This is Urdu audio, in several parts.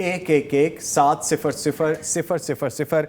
111-700-0000।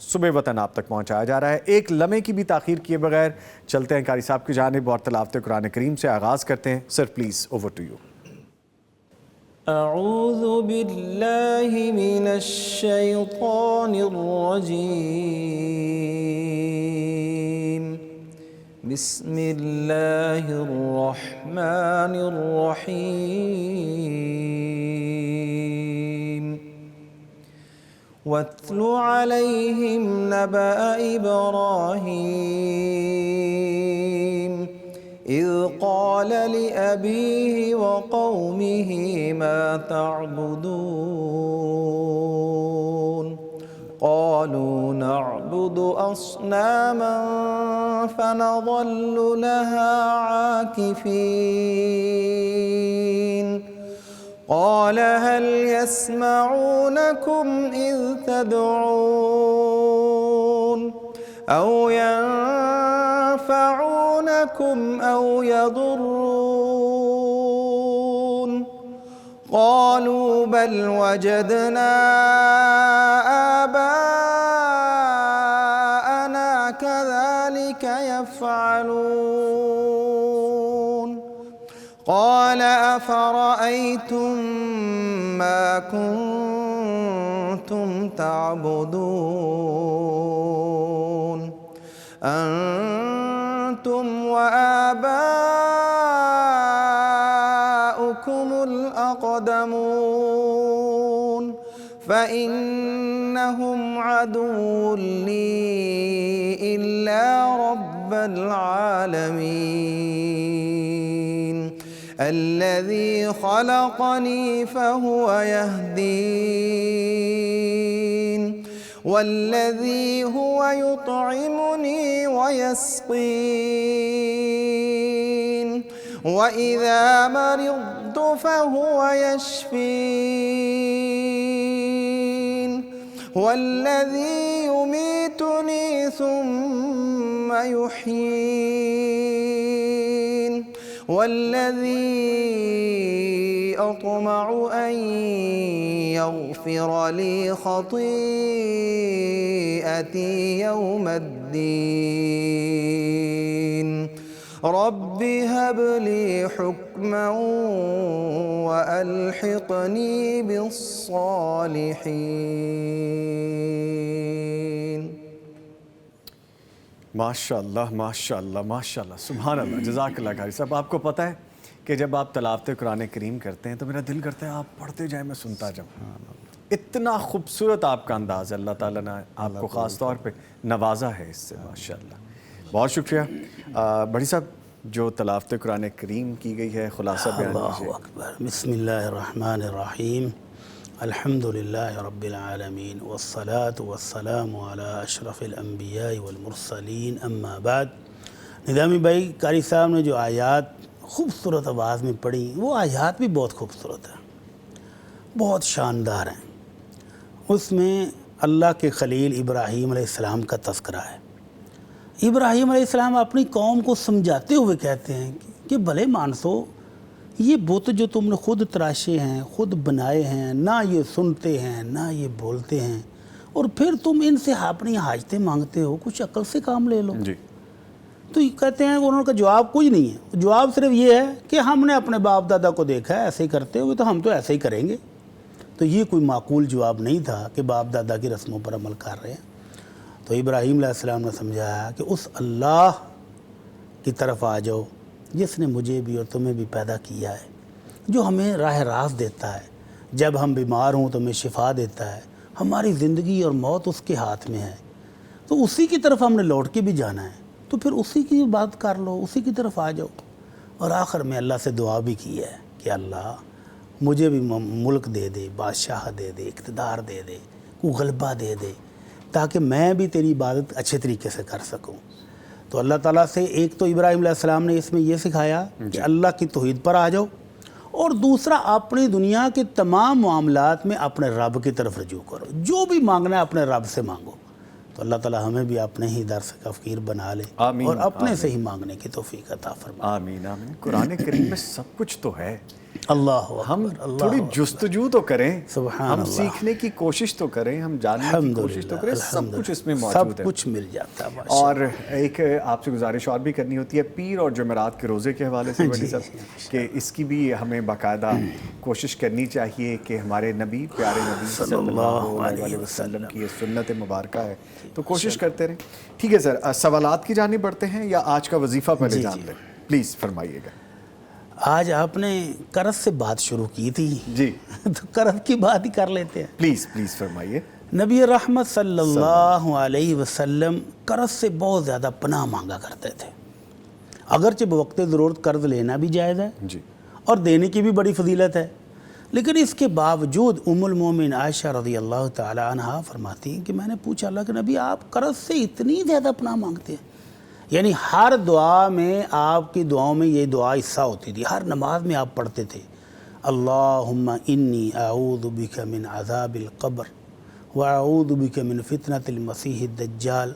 صبح وطن آپ تک پہنچایا جا رہا ہے۔ ایک لمحے کی بھی تاخیر کیے بغیر چلتے ہیں قاری صاحب کی جانب اور تلاوت قرآن کریم سے آغاز کرتے ہیں۔ Sir please over to you. اعوذ باللہ من الشیطان الرجیم بسم اللہ الرحمن الرحیم واتل علیہم نبأ ابراہیم اذ قال لأبیہ وقومہ ما تعبدون قالوا نعبد أصناما فنظل لها عاكفين قال هل يسمعونكم إذ تدعون أو ينفعونكم أو يضرون قالوا بل وجدنا آباءنا كذلك يفعلون قال أفرأيتم ما كنتم تعبدون أنتم وآباؤكم الأقدمون فإنهم عدو لي إلا رب العالمين الذي خلقني فهو يهدين والذي هو يطعمني ويسقين وإذا مرضت فهو يشفين والذي يميتني ثم يحيين والذي أطمع أن يغفر لي خطيئتي يوم الدين رب هب لي حكما وألحقني بالصالحين۔ ماشاءاللہ ماشاءاللہ ماشاءاللہ سبحان اللہ، جزاک اللہ قاری صاحب۔ آپ کو پتہ ہے کہ جب آپ تلاوت قرآن کریم کرتے ہیں تو میرا دل کرتا ہے آپ پڑھتے جائیں، میں سنتا جاؤں۔ اتنا خوبصورت آپ کا انداز ہے، اللہ تعالیٰ نے آپ کو خاص طور پہ نوازا ہے اس سے، ماشاءاللہ۔ بہت شکریہ بڑی صاحب، جو تلاوت قرآن کریم کی گئی ہے خلاصہ بیان اللہ کیجیے۔ اکبر۔ بسم اللہ الرحمن الرحیم الحمدللہ رب العالمین والصلاة والسلام علی اشرف الانبیاء والمرسلین اما بعد۔ نظامی بھائی، قاری صاحب نے جو آیات خوبصورت آواز میں پڑھی، وہ آیات بھی بہت خوبصورت ہیں، بہت شاندار ہیں۔ اس میں اللہ کے خلیل ابراہیم علیہ السلام کا تذکرہ ہے۔ ابراہیم علیہ السلام اپنی قوم کو سمجھاتے ہوئے کہتے ہیں کہ بھلے مانسو، یہ بت جو تم نے خود تراشے ہیں، خود بنائے ہیں، نہ یہ سنتے ہیں نہ یہ بولتے ہیں، اور پھر تم ان سے اپنی حاجتیں مانگتے ہو، کچھ عقل سے کام لے لو۔ جی، تو یہ کہتے ہیں انہوں کا جواب کچھ نہیں ہے، جواب صرف یہ ہے کہ ہم نے اپنے باپ دادا کو دیکھا ہے ایسے ہی کرتے ہوئے، تو ہم تو ایسے ہی کریں گے۔ تو یہ کوئی معقول جواب نہیں تھا کہ باپ دادا کی رسموں پر عمل کر رہے ہیں۔ تو ابراہیم علیہ السلام نے سمجھایا کہ اس اللہ کی طرف آ جاؤ جس نے مجھے بھی اور تمہیں بھی پیدا کیا ہے، جو ہمیں راہ راست دیتا ہے، جب ہم بیمار ہوں تو ہمیں شفا دیتا ہے، ہماری زندگی اور موت اس کے ہاتھ میں ہے، تو اسی کی طرف ہم نے لوٹ کے بھی جانا ہے، تو پھر اسی کی بات کر لو، اسی کی طرف آ جاؤ۔ اور آخر میں اللہ سے دعا بھی کی ہے کہ اللہ مجھے بھی ملک دے دے، بادشاہ دے دے، اقتدار دے دے، کوئی غلبہ دے دے، تاکہ میں بھی تیری عبادت اچھے طریقے سے کر سکوں۔ تو اللہ تعالیٰ سے ایک تو ابراہیم علیہ السلام نے اس میں یہ سکھایا کہ اللہ کی توحید پر آ جاؤ، اور دوسرا اپنی دنیا کے تمام معاملات میں اپنے رب کی طرف رجوع کرو، جو بھی مانگنا ہے اپنے رب سے مانگو۔ تو اللہ تعالیٰ ہمیں بھی اپنے ہی در سے فقیر بنا لے آمین، اور اپنے آمین۔ سے ہی مانگنے کی توفیق عطا فرمائے۔ آمین آمین۔ قرآن کریم میں سب کچھ تو ہے، اللہ ہم اکبر، تھوڑی جستجو تو کریں، سبحان ہم اللہ، سیکھنے کی کوشش تو کریں، ہم جاننے کی کوشش تو کریں، سب کچھ اس میں موجود سب ہے۔ کچھ مل جاتا ہے ماشاء اور ایک آپ سے گزارش اور بھی کرنی ہوتی ہے پیر اور جمعرات کے روزے کے حوالے سے بڑی صاحب، کہ اس کی بھی ہمیں باقاعدہ کوشش کرنی چاہیے کہ ہمارے نبی، پیارے نبی صلی اللہ علیہ وسلم کی یہ سنت مبارکہ ہے، تو کوشش کرتے رہیں۔ ٹھیک ہے سر، سوالات کی جانب بڑھتے ہیں یا آج کا وظیفہ پہلے جان لیں؟ پلیز فرمائیے گا۔ آج آپ نے قرض سے بات شروع کی تھی جی تو قرض کی بات ہی کر لیتے ہیں۔ پلیز فرمائیے۔ نبی رحمت صلی اللہ علیہ وسلم قرض سے بہت زیادہ پناہ مانگا کرتے تھے، اگرچہ بوقت ضرورت قرض لینا بھی جائز ہے جی اور دینے کی بھی بڑی فضیلت ہے، لیکن اس کے باوجود ام المومن عائشہ رضی اللہ تعالی عنہا فرماتی ہیں کہ میں نے پوچھا اللہ کے نبی آپ قرض سے اتنی زیادہ پناہ مانگتے ہیں؟ یعنی ہر دعا میں آپ کی دعاؤں میں یہ دعا حصہ ہوتی تھی، ہر نماز میں آپ پڑھتے تھے اللہم انی اعوذ بک من عذاب القبر واعوذ بک من فتنة المسیح الدجال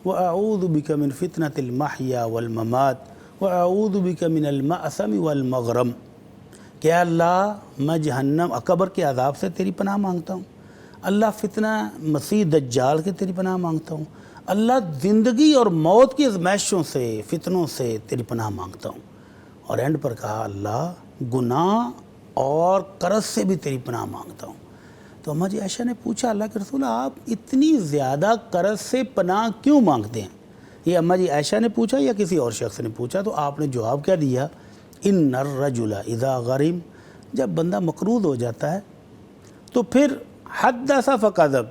واعوذ بک من فتنة المحیا والممات واعوذ بک من المأثم والمغرم، کہ اللہ میں جہنم قبر کے عذاب سے تیری پناہ مانگتا ہوں، اللہ فتنہ مسیح دجال کے تیری پناہ مانگتا ہوں، اللہ زندگی اور موت کی آزمائشوں سے فتنوں سے تیری پناہ مانگتا ہوں، اور اینڈ پر کہا اللہ گناہ اور قرض سے بھی تیری پناہ مانگتا ہوں۔ تو اماں جی عائشہ نے پوچھا اللہ کے رسول آپ اتنی زیادہ قرض سے پناہ کیوں مانگتے ہیں؟ یہ اماں جی عائشہ نے پوچھا یا کسی اور شخص نے پوچھا؟ تو آپ نے جواب کیا دیا، ان الرجل اذا غرم، جب بندہ مقروض ہو جاتا ہے تو پھر حدث فکذب،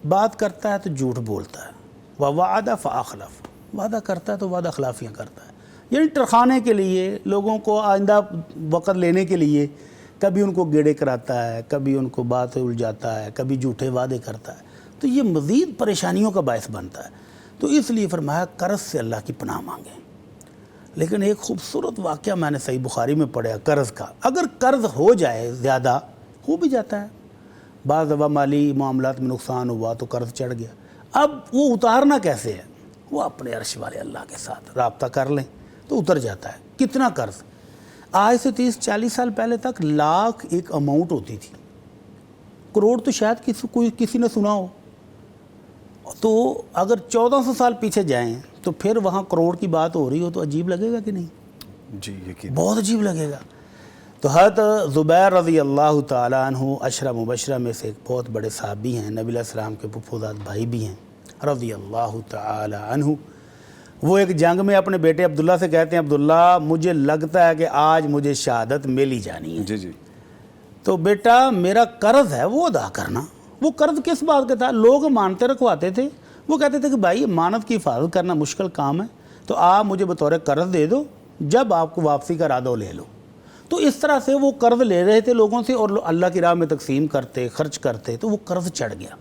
بات کرتا ہے تو جھوٹ بولتا ہے، ووعد فاخلف، وعدہ کرتا ہے تو وعدہ خلافیاں کرتا ہے، یعنی ٹرخانے کے لیے، لوگوں کو آئندہ وقت لینے کے لیے کبھی ان کو گیڑے کراتا ہے، کبھی ان کو بات الجھاتا ہے، کبھی جھوٹے وعدے کرتا ہے، تو یہ مزید پریشانیوں کا باعث بنتا ہے۔ تو اس لیے فرمایا قرض سے اللہ کی پناہ مانگیں۔ لیکن ایک خوبصورت واقعہ میں نے صحیح بخاری میں پڑھا قرض کا، اگر قرض ہو جائے زیادہ، ہو بھی جاتا ہے، بعض دفعہ مالی معاملات میں نقصان ہوا تو قرض چڑھ گیا، اب وہ اتارنا کیسے ہے؟ وہ اپنے عرش والے اللہ کے ساتھ رابطہ کر لیں تو اتر جاتا ہے۔ کتنا قرض؟ آج سے 30-40 سال پہلے تک لاکھ ایک اماؤنٹ ہوتی تھی، کروڑ تو شاید کسی نے سنا ہو، تو اگر 1400 سال پیچھے جائیں تو پھر وہاں کروڑ کی بات ہو رہی ہو تو عجیب لگے گا کہ نہیں؟ جی یقین، بہت عجیب لگے گا۔ تو حضرت زبیر رضی اللہ تعالیٰ عنہ عشرہ مبشرہ میں سے ایک بہت بڑے صحابی ہیں، نبی علیہ السلام کے پھپھوزاد بھائی بھی ہیں رضی اللہ تعالیٰ عنہ، وہ ایک جنگ میں اپنے بیٹے عبداللہ سے کہتے ہیں عبداللہ مجھے لگتا ہے کہ آج مجھے شہادت مل ہی جانی ہے، جی تو بیٹا میرا قرض ہے وہ ادا کرنا۔ وہ قرض کس بات کا تھا؟ لوگ مانتے رکھواتے تھے، وہ کہتے تھے کہ بھائی امانت کی حفاظت کرنا مشکل کام ہے، تو آپ مجھے بطور قرض دے دو، جب آپ کو واپسی کا ارادہ ہو لے لو۔ تو اس طرح سے وہ قرض لے رہے تھے لوگوں سے اور اللہ کی راہ میں تقسیم کرتے، خرچ کرتے، تو وہ قرض چڑھ گیا۔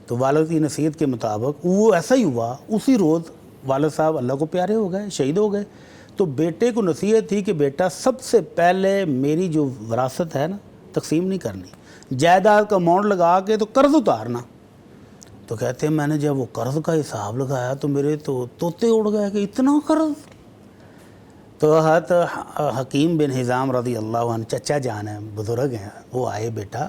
تو والد کی نصیحت کے مطابق وہ ایسا ہی ہوا، اسی روز والد صاحب اللہ کو پیارے ہو گئے، شہید ہو گئے۔ تو بیٹے کو نصیحت تھی کہ بیٹا سب سے پہلے میری جو وراثت ہے نا تقسیم نہیں کرنی، جائیداد کا اماؤنٹ لگا کے تو قرض اتارنا۔ تو کہتے ہیں میں نے جب وہ قرض کا حساب لگایا تو میرے تو طوطے اڑ گئے کہ اتنا قرض۔ تو حضرت حکیم بن حزام رضی اللہ عنہ چچا جان ہیں، بزرگ ہیں، وہ آئے بیٹا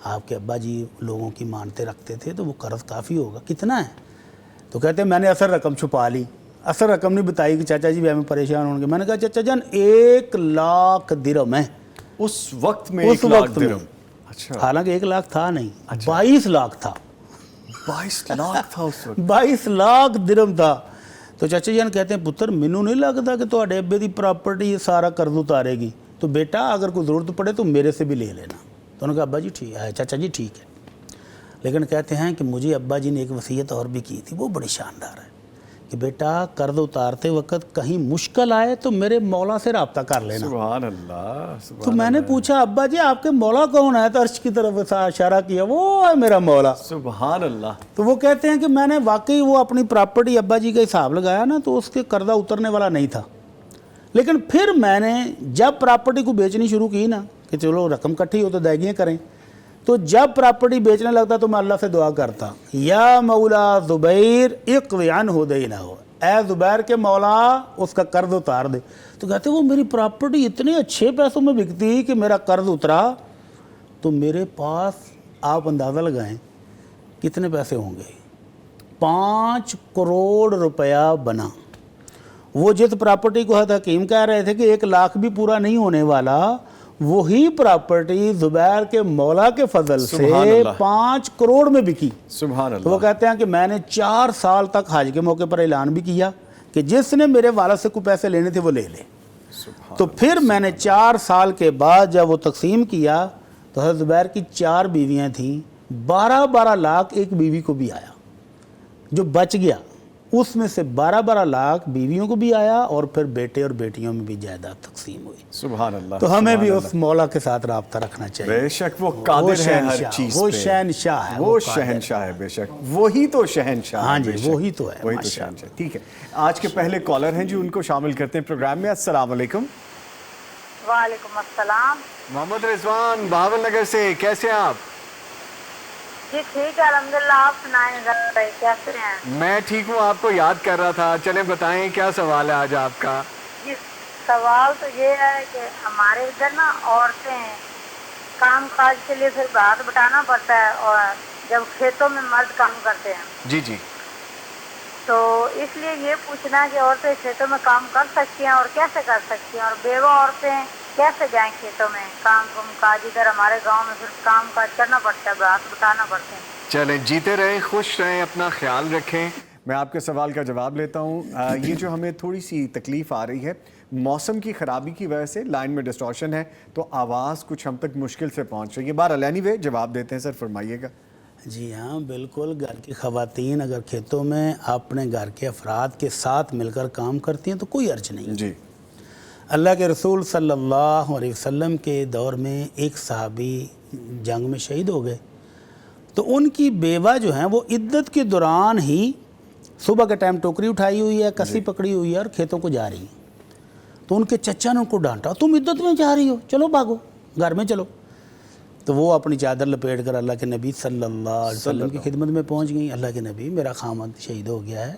آپ کے ابا جی لوگوں کی مانتے رکھتے تھے تو وہ قرض کافی ہوگا، کتنا ہے؟ تو کہتے ہیں میں نے اصل رقم چھپا لی، اصل رقم نہیں بتائی کہ چاچا جی بھی ہمیں پریشان ہوں گے۔ میں نے کہا چچا جان 1 لاکھ درہم ہے اس وقت میں، اس وقت میں، اچھا حالانکہ 1 لاکھ تھا نہیں، 22 لاکھ تھا، 22 لاکھ تھا اس وقت، 22 لاکھ درہم تھا۔ تو چاچا جان کہتے ہیں پتر مینوں نہیں لگتا کہ تہاڈے ابے دی پراپرٹی یہ سارا قرض اتارے گی، تو بیٹا اگر کوئی ضرورت پڑے تو میرے سے بھی لے لینا۔ تو انہوں نے کہا ابا جی ٹھیک ہے، چاچا جی ٹھیک ہے۔ لیکن کہتے ہیں کہ مجھے ابا جی نے ایک وصیت اور بھی کی تھی، وہ بڑی شاندار ہے کہ بیٹا قرض اتارتے وقت کہیں مشکل آئے تو میرے مولا سے رابطہ کر لینا۔ سبحان اللہ، سبحان تو میں نے پوچھا ابا جی آپ کے مولا کون ہے؟ تو عرش کی طرف اشارہ کیا، وہ ہے میرا مولا۔ سبحان اللہ۔ تو وہ کہتے ہیں کہ میں نے واقعی وہ اپنی پراپرٹی ابا جی کا حساب لگایا نا تو اس کے قرضہ اترنے والا نہیں تھا، لیکن پھر میں نے جب پراپرٹی کو بیچنی شروع کی نا کہ چلو رقم کٹھی ہو تو ادائیگیاں کریں، تو جب پراپرٹی بیچنے لگتا تو میں اللہ سے دعا کرتا یا مولا زبیر اقض عنہ دینہ، اے زبیر کے مولا اس کا قرض اتار دے. تو کہتے وہ میری پراپرٹی اتنے اچھے پیسوں میں بکتی کہ میرا قرض اترا تو میرے پاس آپ اندازہ لگائیں کتنے پیسے ہوں گے. 5 کروڑ روپیہ بنا. وہ جس پراپرٹی کو حضرت حکیم کہہ رہے تھے کہ 1 لاکھ بھی پورا نہیں ہونے والا، وہی پراپرٹی زبیر کے مولا کے فضل سے 5 کروڑ میں بکی. سبحان اللہ. تو وہ کہتے ہیں کہ میں نے 4 سال تک حج کے موقع پر اعلان بھی کیا کہ جس نے میرے والد سے کوئی پیسے لینے تھے وہ لے لے. تو پھر میں نے 4 سال کے بعد جب وہ تقسیم کیا تو حضرت زبیر کی 4 بیویاں تھیں، 12 لاکھ ایک بیوی کو بھی آیا. جو بچ گیا اس میں سے 12 لاکھ بیویوں کو بھی آیا اور پھر بیٹے اور بیٹیوں میں بھی جائیداد تقسیم ہوئی. سبحان اللہ. تو ہمیں بھی اس مولا کے ساتھ رابطہ رکھنا چاہیے. بے شک وہ قادر ہے ہر چیز وہ پہ. شہنشاہ ہے، وہ شہنشاہ ہے. بے شک وہی تو شہنشاہ ہے. ہاں جی بے شک. وہی تو ہے. وہی تو شہنشاہ. ٹھیک ہے، آج کے پہلے کالر ہیں جی، ان کو شامل کرتے ہیں پروگرام میں. السلام علیکم. وعلیکم السلام. محمد رضوان بہاول نگر سے، کیسے ہیں آپ؟ جی ٹھیک ہے الحمدللہ. آپ سنائیں ذرا کیسے ہیں؟ میں ٹھیک ہوں، آپ کو یاد کر رہا تھا. چلیں بتائیں کیا سوال ہے آج آپ کا؟ جی سوال تو یہ ہے کہ ہمارے ادھر نا عورتیں کام کاج کے لیے پھر ہاتھ بٹانا پڑتا ہے، اور جب کھیتوں میں مرد کام کرتے ہیں جی جی. تو اس لیے یہ پوچھنا ہے کہ عورتیں کھیتوں میں کام کر سکتی ہیں اور کیسے کر سکتی ہیں، اور بیوہ عورتیں کیسے جائیں کھیتوں میں کام کاج؟ ادھر ہمارے گاؤں میں پھر کام کاج کرنا پڑتا ہے، ہاتھ بٹانا پڑتے ہیں. چلیں جیتے رہیں، خوش رہیں، اپنا خیال رکھیں. میں آپ کے سوال کا جواب لیتا ہوں. یہ جو ہمیں تھوڑی سی تکلیف آ رہی ہے موسم کی خرابی کی وجہ سے، لائن میں ڈسٹورشن ہے تو آواز کچھ ہم تک مشکل سے پہنچ رہی ہے. بہرحال اینی وے جواب دیتے ہیں سر، فرمائیے گا. جی ہاں بالکل. گھر کی خواتین اگر کھیتوں میں اپنے گھر کے افراد کے ساتھ مل کر کام کرتی ہیں تو کوئی حرج نہیں. جی. اللہ کے رسول صلی اللہ علیہ وسلم کے دور میں ایک صحابی جنگ میں شہید ہو گئے، تو ان کی بیوہ جو ہیں وہ عدت کے دوران ہی صبح کے ٹائم ٹوکری اٹھائی ہوئی ہے، کسی پکڑی ہوئی ہے اور کھیتوں کو جا رہی ہیں. تو ان کے چچا نے ان کو ڈانٹا، تم عدت میں جا رہی ہو، چلو بھاگو گھر میں چلو. تو وہ اپنی چادر لپیٹ کر اللہ کے نبی صلی اللہ علیہ وسلم کی خدمت میں پہنچ گئیں. اللہ کے نبی میرا خامد شہید ہو گیا ہے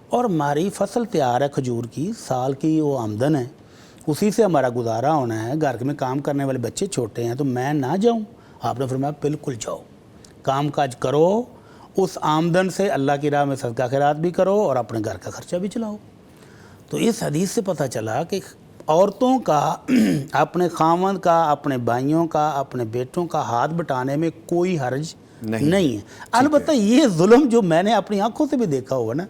اور ہماری فصل تیار ہے کھجور کی، سال کی وہ آمدن ہے، اسی سے ہمارا گزارا ہونا ہے، گھر میں کام کرنے والے بچے چھوٹے ہیں تو میں نہ جاؤں؟ آپ نے فرمایا بالکل جاؤ، کام کاج کرو، اس آمدن سے اللہ کی راہ میں صدقہ خیرات بھی کرو اور اپنے گھر کا خرچہ بھی چلاؤ. تو اس حدیث سے پتہ چلا کہ عورتوں کا اپنے خاوند کا، اپنے بھائیوں کا، اپنے بیٹوں کا ہاتھ بٹانے میں کوئی حرج نہیں ہے. البتہ یہ ظلم جو میں نے اپنی آنکھوں سے بھی دیکھا ہوا نا،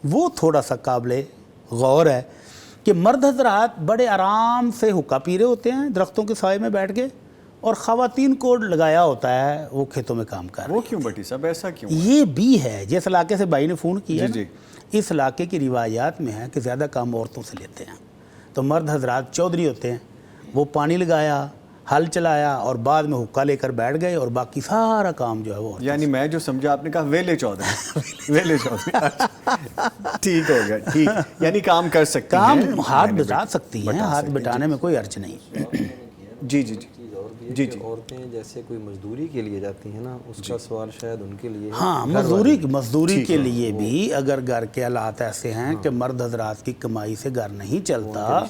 وہ تھوڑا سا قابل غور ہے کہ مرد حضرات بڑے آرام سے حقہ پی رہے ہوتے ہیں درختوں کے سائے میں بیٹھ کے، اور خواتین کو لگایا ہوتا ہے وہ کھیتوں میں کام کر رہے ہیں. وہ کیوں بٹی صاحب، ایسا کیوں؟ یہ بھی ہے جس علاقے سے بھائی نے فون کیا جی اس علاقے کی روایات میں ہے کہ زیادہ کام عورتوں سے لیتے ہیں. تو مرد حضرات چودھری ہوتے ہیں، وہ پانی لگایا، ہل چلایا اور بعد میں حقہ لے کر بیٹھ گئے اور باقی سارا کام جو ہے وہ یعنی میں جو سمجھا آپ نے کہا ویلے چودھری. ویلے چودھری ٹھیک ہو گیا. ٹھیک، یعنی کام کر سکتی ہیں، کام ہاتھ بٹا سکتی ہیں، ہاتھ بٹانے میں کوئی حرج نہیں. جی جی جی جی جی. عورتیں جیسے کوئی مزدوری کے لیے جاتی ہیں نا، اس کا سوال شاید ان کے لیے. ہاں مزدوری کے لیے بھی اگر گھر کے حالات ایسے ہیں کہ مرد حضرات کی کمائی سے گھر نہیں چلتا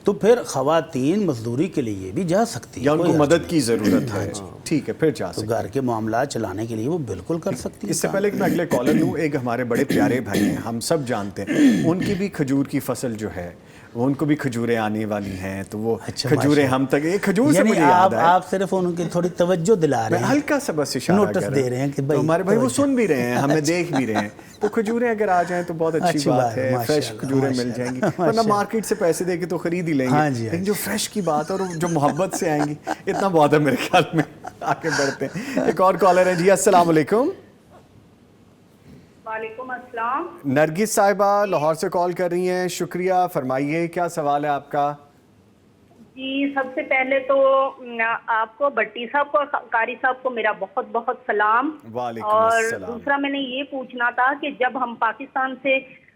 تو پھر خواتین مزدوری کے لیے بھی جا سکتی ہیں، یا ان کو مدد کی ضرورت ہے. ٹھیک ہے، پھر جا تو سکتے. گھر کے معاملات چلانے کے لیے وہ بالکل کر سکتی ہیں. اس سے پہلے کہ میں اگلے کالر لوں، ایک ہمارے بڑے پیارے بھائی ہیں، ہم سب جانتے ہیں، ان کی بھی کھجور کی فصل جو ہے وہ ان کو بھی کھجوریں آنے والی ہیں، تو وہ کھجوریں ہم تک، ایک کھجور سے مجھے یاد ہے آپ صرف ان کی تھوڑی توجہ دلا رہے ہیں، ہلکا سا بس اشارہ نوٹس دے رہے ہیں کہ تو ہمارے بھائی وہ سن بھی رہے ہیں، ہمیں دیکھ بھی رہے ہیں. تو کھجوریں اگر آ جائیں تو بہت اچھی بات ہے، فریش کھجوریں مل جائیں گی، ورنہ مارکیٹ سے پیسے دے کے تو خرید ہی لیں گے. لیکن جو فریش کی بات ہے اور جو محبت سے آئیں گی، اتنا بہت ہے میرے خیال میں. آگے بڑھتے ہیں، ایک اور کالر ہے. جی السلام علیکم. وعلیکم السلام. نرگس صاحبہ لاہور سے کال کر رہی ہیں، شکریہ. فرمائیے کیا سوال ہے آپ کا؟ جی سب سے پہلے تو آپ کو بھٹی صاحب کو، قاری صاحب کو میرا بہت بہت سلام. وعلیکم اور السلام. دوسرا میں نے یہ پوچھنا تھا کہ جب ہم پاکستان سے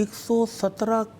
117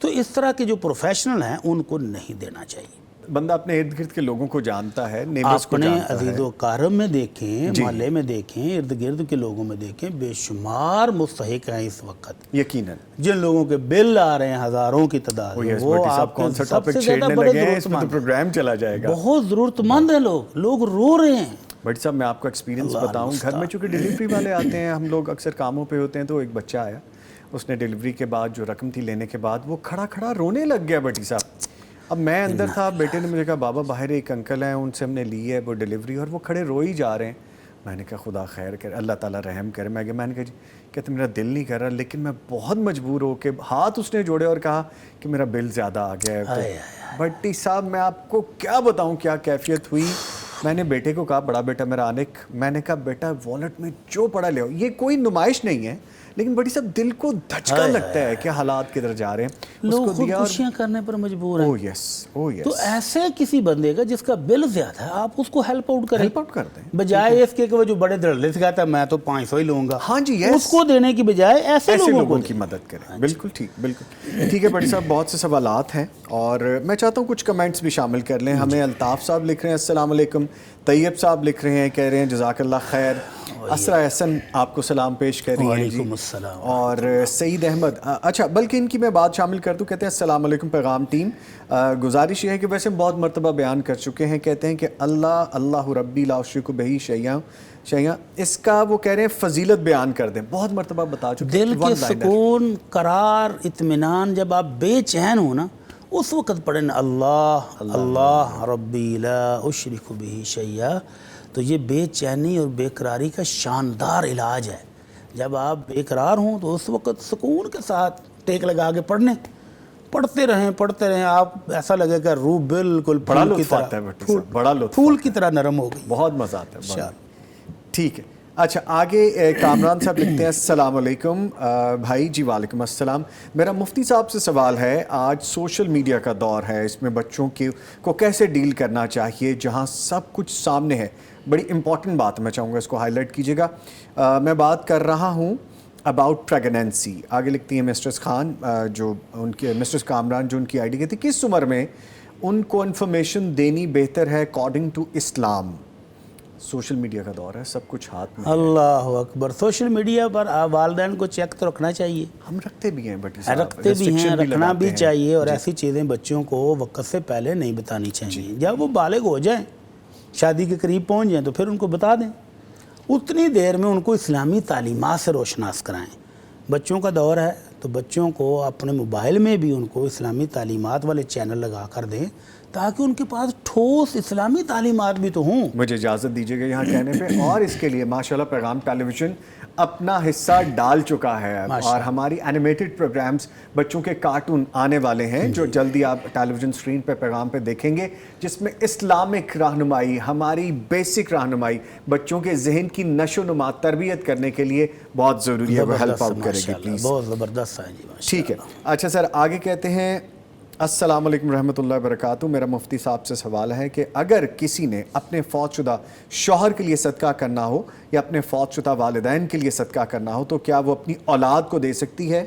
تو اس طرح کے جو پروفیشنل ہیں ان کو نہیں دینا چاہیے. بندہ اپنے ارد گرد کے لوگوں کو جانتا ہے, نیبرز کو اپنے جانتا عزیز ہے. و کارم میں دیکھیں, محلے میں دیکھیں, ارد گرد کے لوگوں میں دیکھیں, بے شمار مستحق ہیں اس وقت, یقیناً جن لوگوں کے بل آ رہے ہیں ہزاروں کی تعداد میں, وہ آپ کون سا کے سب ٹاپک سے زیادہ چھیڑنے بڑے لگے ہیں, اس ضرورت میں تو مند پروگرام چلا جائے گا. بہت ضرورت مند ہیں لوگ رو رہے ہیں. بٹ صاحب میں آپ کو ایکسپیرینس بتاؤں, گھر میں چونکہ ڈیلیوری والے آتے ہیں, ہم لوگ اکثر کاموں پہ ہوتے ہیں, تو ایک بچہ آیا, اس نے ڈیلیوری کے بعد جو رقم تھی لینے کے بعد وہ کھڑا کھڑا رونے لگ گیا بٹی صاحب. اب میں اندر تھا, بیٹے نے مجھے کہا بابا باہر ایک انکل ہیں, ان سے ہم نے لی ہے وہ ڈیلیوری, اور وہ کھڑے رو ہی جا رہے ہیں. میں نے کہا خدا خیر کرے, اللہ تعالیٰ رحم کرے. میں نے کہا جی کہتے میرا دل نہیں کر رہا, لیکن میں بہت مجبور ہو کے ہاتھ اس نے جوڑے اور کہا کہ میرا بل زیادہ آ گیا ہے. بٹی صاحب میں آپ کو کیا بتاؤں کیا کیفیت ہوئی. میں نے بیٹے کو کہا, بڑا بیٹا میرا عانق, میں نے کہا بیٹا والیٹ میں جو پڑا لے آؤ. یہ کوئی نمائش نہیں ہے, لیکن بڑی صاحب دل کو دھچکا لگتا ہے کہ حالات کدھر جا رہے ہیں. لوگ خودکشیاں کرنے پر مجبور ہیں. او یس, او یس. تو ایسے کسی بندے کا جس کا بل زیادہ ہے, آپ اس کو ہیلپ آؤٹ کریں, ہیلپ آؤٹ کرتے ہیں, بجائے اس کے کہ وہ جو بڑے دھڑلے سے کہتا ہے میں تو 500 ہی لوں گا, ہاں جی یس, اس کو دینے کی بجائے ایسے لوگوں کی مدد کریں. بالکل ٹھیک, بالکل ٹھیک ہے بڑی صاحب. بہت سے سوالات ہیں اور میں چاہتا ہوں کچھ کمنٹس بھی شامل کر لیں. ہمیں الطاف صاحب لکھ رہے ہیں السلام علیکم, طیب صاحب لکھ رہے ہیں, کہہ رہے ہیں جزاک اللہ خیر, اسرا احسن آپ کو سلام پیش کر رہی ہیں جی, وعلیکم السلام, اور سعید احمد, اچھا بلکہ ان کی میں بات شامل کر دوں, کہتے ہیں السلام علیکم پیغام ٹیم, گزارش یہ ہے کہ ویسے ہم بہت مرتبہ بیان کر چکے ہیں, کہتے ہیں کہ اللہ ربی لا اشرک بہ شیئا, اس کا وہ کہہ رہے ہیں فضیلت بیان کر دیں, بہت مرتبہ بتا چکے ہیں. دل کے سکون, قرار, اطمینان, جب آپ بے چین ہو نا, اس وقت پڑھیں اللہ ربی لا اشرک بہ شیئا, تو یہ بے چینی اور بے قراری کا شاندار علاج ہے. جب آپ بے قرار ہوں تو اس وقت سکون کے ساتھ ٹیک لگا کے پڑھتے رہیں, آپ ایسا لگے کہ روح بالکل پھول کی طرح نرم ہو گئی. بہت مزہ آتا ہے. ٹھیک ہے, اچھا آگے کامران صاحب لکھتے ہیں السلام علیکم بھائی. جی وعلیکم السلام. میرا مفتی صاحب سے سوال ہے, آج سوشل میڈیا کا دور ہے, اس میں بچوں کو کیسے ڈیل کرنا چاہیے جہاں سب کچھ سامنے ہے. بڑی امپورٹنٹ بات ہے, میں چاہوں گا اس کو ہائی لائٹ کیجیے گا. میں بات کر رہا ہوں اباؤٹ پریگنینسی. آگے لکھتی ہیں مسٹرس خان, جو ان کے مسٹرس کامران جو ان کی آئی ڈی کہتی, کس عمر میں ان کو انفارمیشن دینی بہتر ہے according to Islam? Social media کا دور ہے, سب کچھ ہاتھ میں. اللہ اکبر. سوشل میڈیا پر والدین کو چیک تو رکھنا چاہیے, ہم رکھتے بھی ہیں بٹی صاحب, رکھتے بھی ہیں, رکھنا بھی چاہیے, اور ایسی چیزیں بچوں کو وقت سے پہلے نہیں بتانی چاہیے. جب وہ بالغ ہو جائیں, شادی کے قریب پہنچ جائیں, تو پھر ان کو بتا دیں. اتنی دیر میں ان کو اسلامی تعلیمات سے روشناس کرائیں. بچوں کا دور ہے تو بچوں کو اپنے موبائل میں بھی ان کو اسلامی تعلیمات والے چینل لگا کر دیں, تاکہ ان کے پاس ٹھوس اسلامی تعلیمات بھی تو ہوں. مجھے اجازت دیجیے گا یہاں کہنے پہ, اور اس کے لیے ماشاءاللہ پیغام ٹیلی ویژن اپنا حصہ ڈال چکا ہے, اور ہماری اینیمیٹڈ پروگرامز, بچوں کے کارٹون آنے والے ہیں جو جلدی آپ ٹیلی ویژن اسکرین پہ پیغام پہ دیکھیں گے, جس میں اسلامک رہنمائی, ہماری بیسک رہنمائی, بچوں کے ذہن کی نشو و نما تربیت کرنے کے لیے بہت ضروری ہے, وہ ہیلپ آؤٹ کرے گی پلیز. بہت زبردست ہے جی. ٹھیک ہے, اچھا سر آگے کہتے ہیں السلام علیکم رحمۃ اللہ وبرکاتہ. میرا مفتی صاحب سے سوال ہے کہ اگر کسی نے اپنے فوت شدہ شوہر کے لیے صدقہ کرنا ہو یا اپنے فوت شدہ والدین کے لیے صدقہ کرنا ہو, تو کیا وہ اپنی اولاد کو دے سکتی ہے؟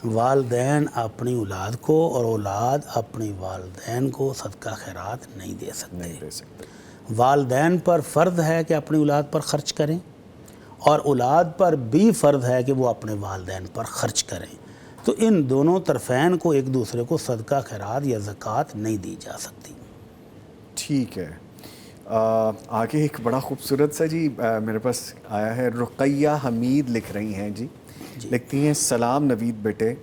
والدین اپنی اولاد کو اور اولاد اپنی والدین کو صدقہ خیرات نہیں دے سکتے. والدین پر فرض ہے کہ اپنی اولاد پر خرچ کریں, اور اولاد پر بھی فرض ہے کہ وہ اپنے والدین پر خرچ کریں. تو ان دونوں طرفین کو ایک دوسرے کو صدقہ خیرات یا زکوٰۃ نہیں دی جا سکتی. ٹھیک ہے, آگے ایک بڑا خوبصورت سا جی میرے پاس آیا ہے, رقیہ حمید لکھ رہی ہیں جی. لکھتی ہیں سلام نوید بیٹے.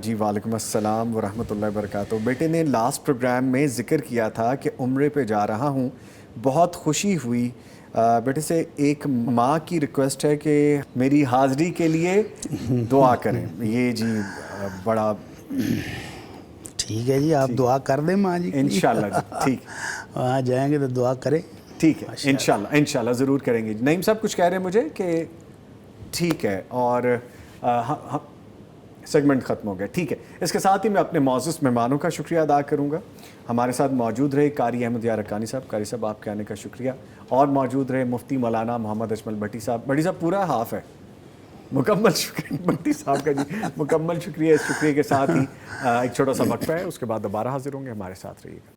جی وعلیکم السلام ورحمۃ اللہ وبرکاتہ. بیٹے نے لاسٹ پروگرام میں ذکر کیا تھا کہ عمرے پہ جا رہا ہوں, بہت خوشی ہوئی. بیٹے سے ایک ماں کی ریکویسٹ ہے کہ میری حاضری کے لیے دعا کریں. یہ جی بڑا ٹھیک ہے جی, آپ دعا کر دیں ماں جی انشاءاللہ جی. ٹھیک, وہاں جائیں گے تو دعا کریں. ٹھیک ہے انشاءاللہ ضرور کریں گے. نعیم صاحب کچھ کہہ رہے ہیں مجھے کہ ٹھیک ہے, اور سیگمنٹ ختم ہو گیا. ٹھیک ہے, اس کے ساتھ ہی میں اپنے معزز مہمانوں کا شکریہ ادا کروں گا. ہمارے ساتھ موجود رہے قاری احمد یار حقانی صاحب. قاری صاحب آپ کے آنے کا شکریہ. اور موجود رہے مفتی مولانا محمد اجمل بٹی صاحب. بٹی صاحب پورا ہاف ہے, مکمل شکریہ بھٹی صاحب کا جی، مکمل شکریہ. اس شکریہ کے ساتھ ہی ایک چھوٹا سا وقفہ ہے، اس کے بعد دوبارہ حاضر ہوں گے. ہمارے ساتھ رہیے گا.